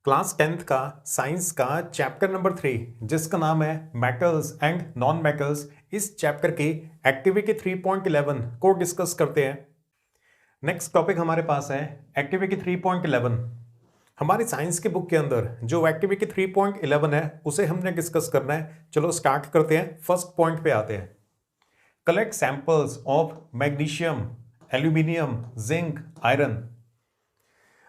Class 10th का science का chapter number 3 जिसका नाम है मेटल्स एंड नॉन मेटल्स, इस चैप्टर की एक्टिविटी 3.11 को डिस्कस करते हैं। नेक्स्ट टॉपिक हमारे पास है एक्टिविटी 3.11। हमारी साइंस की बुक के अंदर जो एक्टिविटी 3.11 है उसे हमने डिस्कस करना है। चलो स्टार्ट करते हैं। फर्स्ट पॉइंट पे आते हैं। Collect samples of magnesium, aluminium, zinc, iron.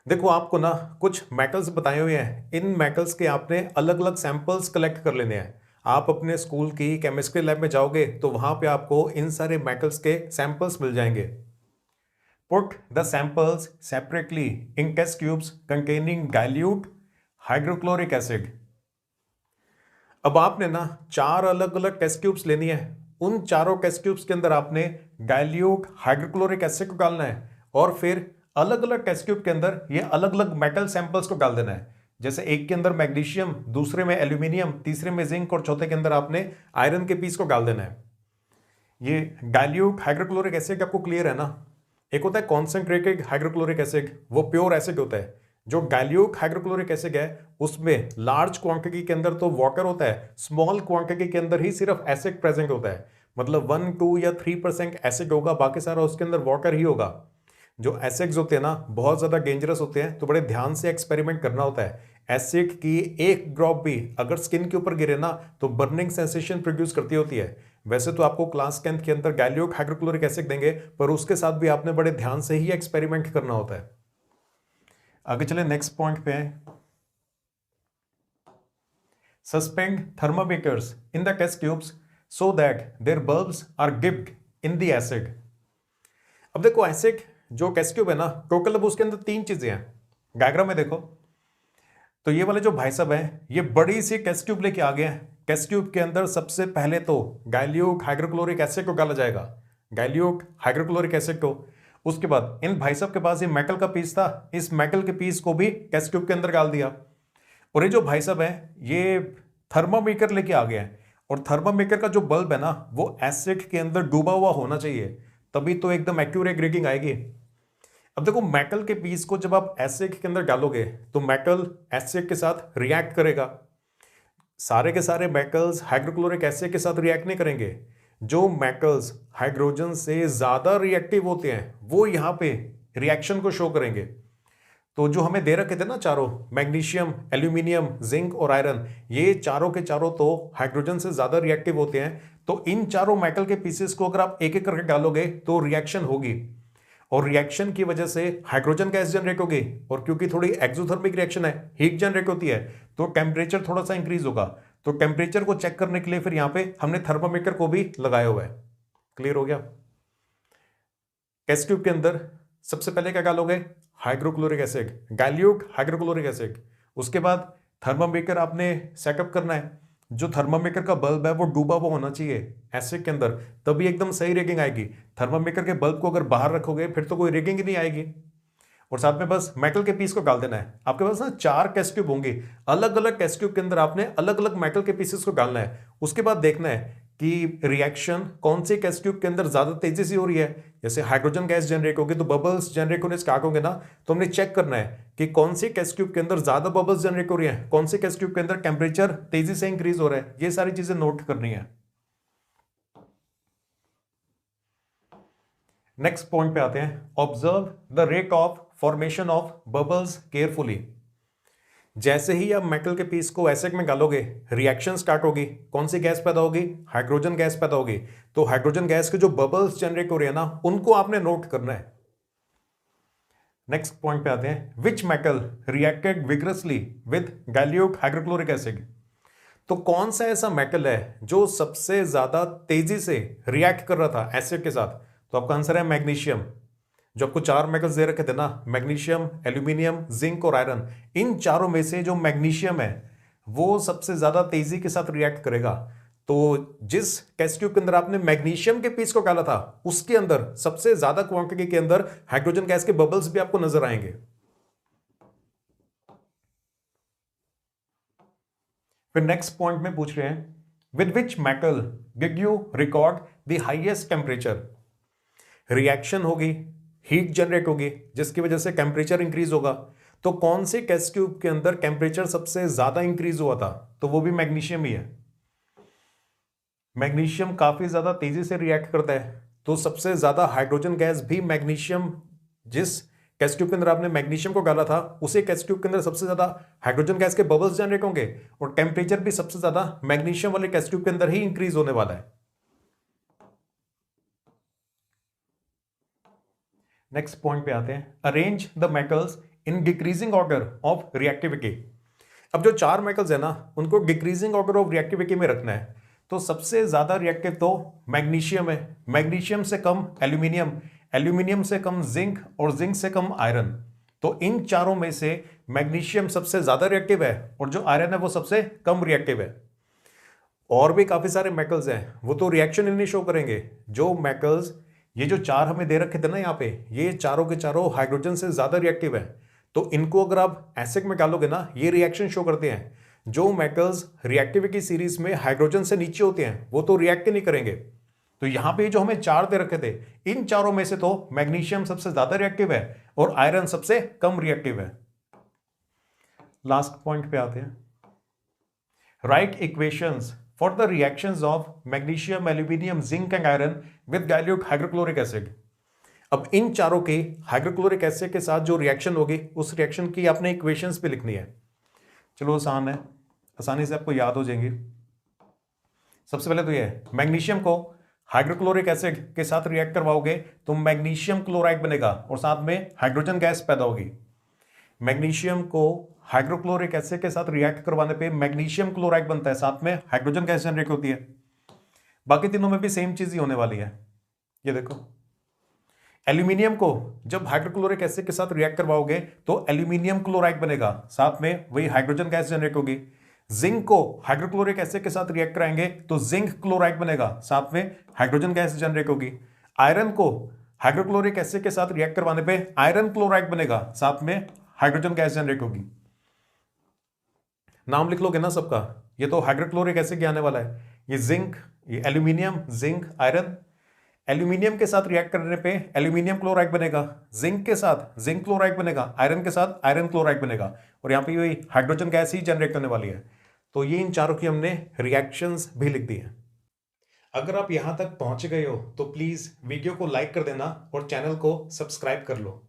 देखो आपको ना कुछ मेटल्स बताए हुए हैं, इन मेटल्स के आपने अलग अलग सैंपल्स कलेक्ट कर लेने हैं। आप अपने स्कूल की केमिस्ट्री लैब में जाओगे तो वहां पे आपको इन सारे मेटल्स के सैंपल्स मिल जाएंगे। Put the samples separately in test tubes containing dilute hydrochloric acid. अब आपने ना 4 अलग अलग टेस्ट ट्यूब्स लेनी है। उन चारों टेस्ट ट्यूब्स के अंदर आपने डाइल्यूट हाइड्रोक्लोरिक एसिड को डालना है और फिर अलग अलग टेस्ट ट्यूब के अंदर ये अलग अलग मेटल सैंपल्स को डाल देना है। जैसे एक के अंदर मैग्नीशियम, दूसरे में एल्यूमिनियम, तीसरे में जिंक और चौथे के अंदर आपने आयरन के पीस को डाल देना है। ये डाइल्यूट हाइड्रोक्लोरिक एसिड आपको क्लियर है ना? एक होता है कॉन्सेंट्रेटेड हाइड्रोक्लोरिक एसिड, वो प्योर एसिड होता है। जो डाइल्यूट हाइड्रोक्लोरिक एसिड है उसमें लार्ज क्वांटिटी के अंदर तो वाटर होता है, स्मॉल क्वांटिटी के अंदर ही सिर्फ एसिड प्रेजेंट होता है। मतलब 1, 2 या 3% एसिड होगा, बाकी सारा उसके अंदर वाटर ही होगा। जो एसिड्स होते हैं ना बहुत ज़्यादा डेंजरस होते हैं, तो बड़े ध्यान से एक्सपेरिमेंट करना होता है। एसिड की एक ड्रॉप भी अगर स्किन के ऊपर गिरे ना तो बर्निंग सेंसेशन प्रोड्यूस करती होती है। वैसे तो आपको क्लास 10th के अंदर डाइल्यूट हाइड्रोक्लोरिक एसिड देंगे, पर उसके साथ भी आपने बड़े ध्यान से ही एक्सपेरिमेंट करना होता है। आगे चले नेक्स्ट पॉइंट पे। Suspend thermometers in the test tubes so that their bulbs are dipped in the acid. अब देखो एसिड जो टेस्ट ट्यूब है ना, टोटल अब उसके अंदर 3 चीजें हैं। डायग्राम में देखो तो ये वाले जो भाई साहब हैं ये बड़ी सी टेस्ट ट्यूब लेके आ गए हैं। टेस्ट ट्यूब के अंदर सबसे पहले तो डाइल्यूट हाइड्रोक्लोरिक एसिड को डाला जाएगा, डाइल्यूट हाइड्रोक्लोरिक एसिड को। उसके बाद इन भाई साहब के पास ये मेटल का पीस था, इस मेटल के पीस को भी टेस्ट ट्यूब के अंदर डाल दिया। और ये जो भाई साहब है ये थर्मामीटर लेके आ गए हैं, और थर्मामीटर का जो बल्ब है ना वो एसिड के अंदर डूबा हुआ होना चाहिए, तभी तो एकदम एक्यूरेट रीडिंग आएगी। अब देखो मेटल के पीस को जब आप एसिड के अंदर डालोगे तो मेटल एसिड के साथ रिएक्ट करेगा। सारे के सारे मेटल्स हाइड्रोक्लोरिक एसिड के साथ रिएक्ट नहीं करेंगे। जो मेटल्स हाइड्रोजन से ज्यादा रिएक्टिव होते हैं वो यहां पे रिएक्शन को शो करेंगे। तो जो हमें दे रखे थे ना चारों, मैग्नीशियम, एल्यूमिनियम, जिंक और आयरन, ये चारों के चारों तो हाइड्रोजन से ज्यादा रिएक्टिव होते हैं। तो इन चारों मेटल के पीसेस को अगर आप एक एक करके डालोगे तो रिएक्शन होगी, और रिएक्शन की वजह से हाइड्रोजन गैस जनरेट होगी। और क्योंकि थोड़ी एक्सोथर्मिक रिएक्शन है, हीट जनरेट होती है, तो टेम्परेचर थोड़ा सा इंक्रीज होगा। तो टेम्परेचर को चेक करने के लिए फिर यहां पे हमने थर्मामीटर को भी लगाया हुआ है। क्लियर हो गया? टेस्ट ट्यूब के अंदर सबसे पहले क्या डालोगे? Hydrochloric acid, dilute hydrochloric acid. उसके बाद थर्मामीटर आपने सेटअप करना है। जो थर्मामीटर का बल्ब है वो डूबा हुआ होना चाहिए एसिड के अंदर, तभी एकदम सही रीडिंग आएगी। थर्मामीटर के बल्ब को अगर बाहर रखोगे फिर तो कोई रीडिंग ही नहीं आएगी। और साथ में बस मेटल के पीस को डाल देना है। आपके पास ना 4 टेस्ट ट्यूब होंगे, अलग अलग टेस्ट ट्यूब के अंदर आपने अलग अलग मेटल के पीसेस को डालना है। उसके बाद देखना है कि रिएक्शन कौन से टेस्ट ट्यूब के अंदर ज्यादा तेजी से हो रही है। जैसे हाइड्रोजन गैस जनरेट होगी तो बबल्स जनरेट होने स्टार्ट होंगे ना, तो हमने चेक करना है कि कौन सी टेस्ट ट्यूब के अंदर ज्यादा बबल्स जनरेट हो रही है, कौन से टेस्ट ट्यूब के अंदर टेम्परेचर तेजी से इंक्रीज हो रहा है। ये सारी चीजें नोट करनी है। नेक्स्ट पॉइंट पे आते हैं। Observe the rate of formation of bubbles carefully. जैसे ही आप मेटल के पीस को एसिड में डालोगे रिएक्शन स्टार्ट होगी। कौन सी गैस पैदा होगी? हाइड्रोजन गैस पैदा होगी। तो हाइड्रोजन गैस के जो बबल्स जनरेट हो रहे हैं ना उनको आपने नोट करना है। नेक्स्ट पॉइंट पे आते हैं। Which metal reacted vigorously with dilute hydrochloric acid. तो कौन सा ऐसा मेटल है जो सबसे ज्यादा तेजी से रिएक्ट कर रहा था एसिड के साथ? तो आपका आंसर है मैग्नीशियम। जो आपको 4 मेटल्स दे रखे थे ना, मैग्नीशियम, एल्यूमिनियम, जिंक और आयरन, इन चारों में से जो मैग्नीशियम है वो सबसे ज्यादा तेजी के साथ रिएक्ट करेगा। तो जिस टेस्ट ट्यूब के अंदर आपने मैग्नीशियम के पीस को डाला था उसके अंदर सबसे ज्यादा क्वांटिटी के अंदर हाइड्रोजन गैस के बबल्स भी आपको नजर आएंगे। फिर नेक्स्ट पॉइंट में पूछ रहे हैं, with which metal did you record the highest temperature. Reaction होगी, हीट जनरेट होगी जिसकी वजह से टेम्परेचर इंक्रीज होगा। तो कौन से टेस्ट ट्यूब के अंदर टेम्परेचर सबसे ज्यादा इंक्रीज हुआ था? तो वो भी मैग्नीशियम ही है। मैग्नीशियम काफी ज्यादा तेजी से रिएक्ट करता है, तो सबसे ज्यादा हाइड्रोजन गैस भी मैग्नीशियम, जिस टेस्ट ट्यूब के अंदर आपने मैग्नीशियम को डाला था उसी टेस्ट ट्यूब के अंदर सबसे ज्यादा हाइड्रोजन गैस के बबल्स जनरेट होंगे, और टेम्परेचर भी सबसे ज्यादा मैग्नीशियम वाले टेस्ट ट्यूब के अंदर ही इंक्रीज होने वाला है। नेक्स्ट पॉइंट पे आते हैं, arrange the metals in decreasing order of reactivity. अब जो 4 मेटल्स है ना, उनको डिक्रीजिंग ऑर्डर ऑफ रिएक्टिविटी में रखना है। तो सबसे ज्यादा रिएक्टिव तो मैग्नीशियम है, मैग्नीशियम से कम एल्यूमिनियम, एल्यूमिनियम से कम जिंक, और जिंक से कम आयरन। तो इन चारों में से मैग्नीशियम सबसे ज्यादा रिएक्टिव है, और जो आयरन है वो सबसे कम रिएक्टिव है। और भी काफी सारे मेटल्स हैं, वो तो रिएक्शन ही नहीं शो करेंगे। जो मेटल्स, ये जो 4 हमें दे रखे थे ना यहाँ पे, ये चारों के चारों हाइड्रोजन से ज्यादा रिएक्टिव है। तो इनको अगर आप एसिड में डालोगे ना, ये रिएक्शन शो करते हैं। जो मेटल्स रिएक्टिविटी सीरीज में हाइड्रोजन से नीचे होते हैं वो तो रिएक्ट नहीं करेंगे। तो यहां पे जो हमें 4 दे रखे थे, इन चारों में से तो मैग्नीशियम सबसे ज्यादा रिएक्टिव है और आयरन सबसे कम रिएक्टिव है। लास्ट पॉइंट पे आते हैं, right equations for the reactions of magnesium, aluminium, zinc and iron with dilute hydrochloric acid. अब इन चारों के हाइड्रोक्लोरिक एसिड के साथ जो रिएक्शन होगी, उस रिएक्शन की आपने इक्वेशंस पे लिखनी है। चलो आसान है, आसानी से आपको याद हो जाएंगी। सबसे पहले तो ये है, मैग्नीशियम को हाइड्रोक्लोरिक एसिड के साथ रिएक्ट करवाओगे तो मैग्नीशियम क्लोराइड बनेगा और साथ में हाइड्रोजन गैस पैदा होगी। मैग्नीशियम को हाइड्रोक्लोरिक एसिड के साथ रिएक्ट करवाने पे मैग्नीशियम क्लोराइड बनता है, साथ में हाइड्रोजन गैस जनरेट होती है। बाकी तीनों में भी सेम चीज ही होने वाली है। ये देखो, एल्यूमिनियम को जब हाइड्रोक्लोरिक एसिड के साथ रिएक्ट करवाओगे तो एल्यूमिनियम क्लोराइड बनेगा, साथ में वही हाइड्रोजन गैस जनरेट होगी। जिंक को हाइड्रोक्लोरिक एसिड के साथ रिएक्ट कराएंगे तो जिंक क्लोराइड बनेगा, साथ में हाइड्रोजन गैस जनरेट होगी। आयरन को हाइड्रोक्लोरिक एसिड के साथ रिएक्ट करवाने पे आयरन क्लोराइड बनेगा, साथ में हाइड्रोजन गैस जनरेट होगी। नाम लिख लोगे ना सबका, ये तो हाइड्रोक्लोरिक एसिड आने वाला है। ये जिंक, ये एल्यूमिनियम, जिंक, आयरन। एल्यूमिनियम के साथ रिएक्ट करने पे एल्यूमिनियम क्लोराइड बनेगा, जिंक के साथ जिंक क्लोराइड बनेगा, आयरन के साथ आयरन क्लोराइड बनेगा, और यहां पे वही हाइड्रोजन गैस ही जनरेट करने वाली है। तो ये इन चारों की हमने रिएक्शंस भी लिख दी है। अगर आप यहां तक पहुंच गए हो तो प्लीज वीडियो को लाइक कर देना और चैनल को सब्सक्राइब कर लो।